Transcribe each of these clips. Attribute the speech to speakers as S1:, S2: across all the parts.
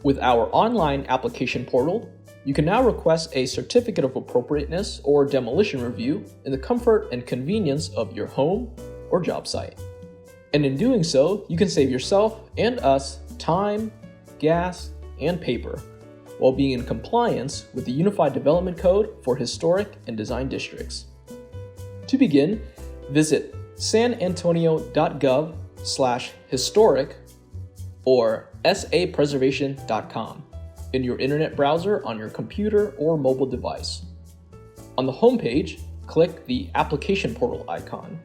S1: With our online application portal, you can now request a certificate of appropriateness or demolition review in the comfort and convenience of your home or job site. And in doing so, you can save yourself and us time, gas, and paper, while being in compliance with the Unified Development Code for Historic and Design Districts. To begin, visit sanantonio.gov/historic or sapreservation.com in your internet browser on your computer or mobile device. On the homepage, click the Application Portal icon.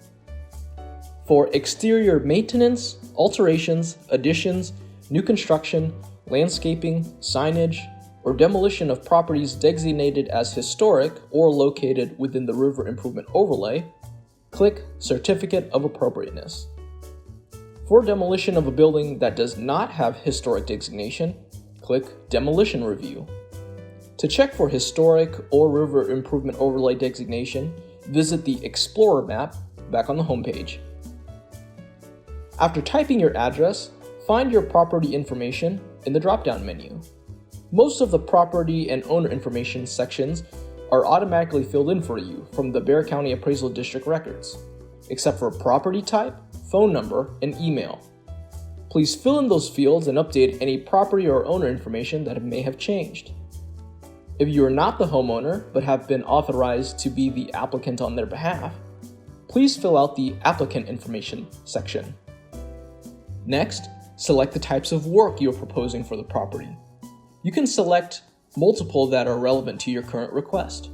S1: For exterior maintenance, alterations, additions, new construction, landscaping, signage, or demolition of properties designated as historic or located within the River Improvement Overlay, click Certificate of Appropriateness. For demolition of a building that does not have historic designation, click Demolition Review. To check for historic or River Improvement Overlay designation, visit the Explorer map back on the homepage. After typing your address, find your property information in the drop-down menu. Most of the property and owner information sections are automatically filled in for you from the Bexar County Appraisal District records, except for property type, phone number, and email. Please fill in those fields and update any property or owner information that may have changed. If you are not the homeowner but have been authorized to be the applicant on their behalf, please fill out the Applicant Information section. Next, select the types of work you are proposing for the property. You can select multiple that are relevant to your current request.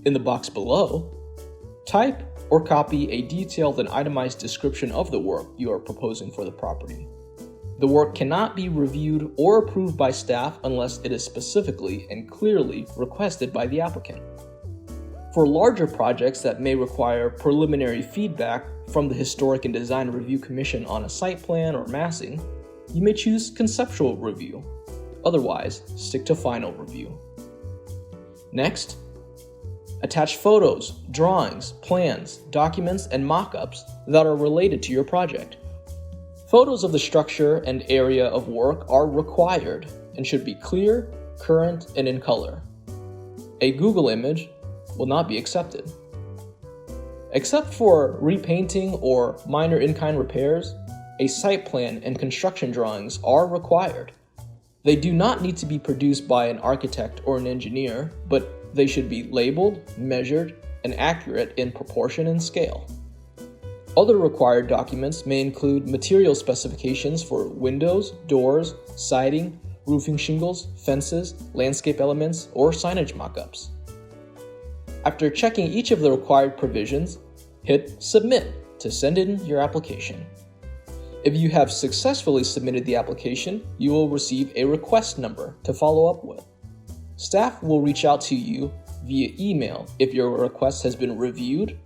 S1: In the box below, type or copy a detailed and itemized description of the work you are proposing for the property. The work cannot be reviewed or approved by staff unless it is specifically and clearly requested by the applicant. For larger projects that may require preliminary feedback from the Historic and Design Review Commission on a site plan or massing, you may choose conceptual review. Otherwise, stick to final review. Next, attach photos, drawings, plans, documents, and mock-ups that are related to your project. Photos of the structure and area of work are required and should be clear, current, and in color. A Google image will not be accepted. Except for repainting or minor in-kind repairs, a site plan and construction drawings are required. They do not need to be produced by an architect or an engineer, but they should be labeled, measured, and accurate in proportion and scale. Other required documents may include material specifications for windows, doors, siding, roofing shingles, fences, landscape elements, or signage mock-ups. After checking each of the required provisions, hit Submit to send in your application. If you have successfully submitted the application, you will receive a request number to follow up with. Staff will reach out to you via email if your request has been reviewed,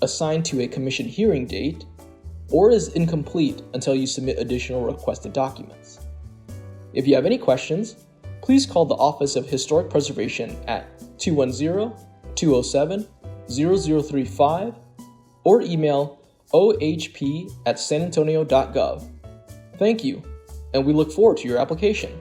S1: assigned to a commission hearing date, or is incomplete until you submit additional requested documents. If you have any questions, please call the Office of Historic Preservation at 210-207-0035 or email OHP@sanantonio.gov. Thank you, and we look forward to your application.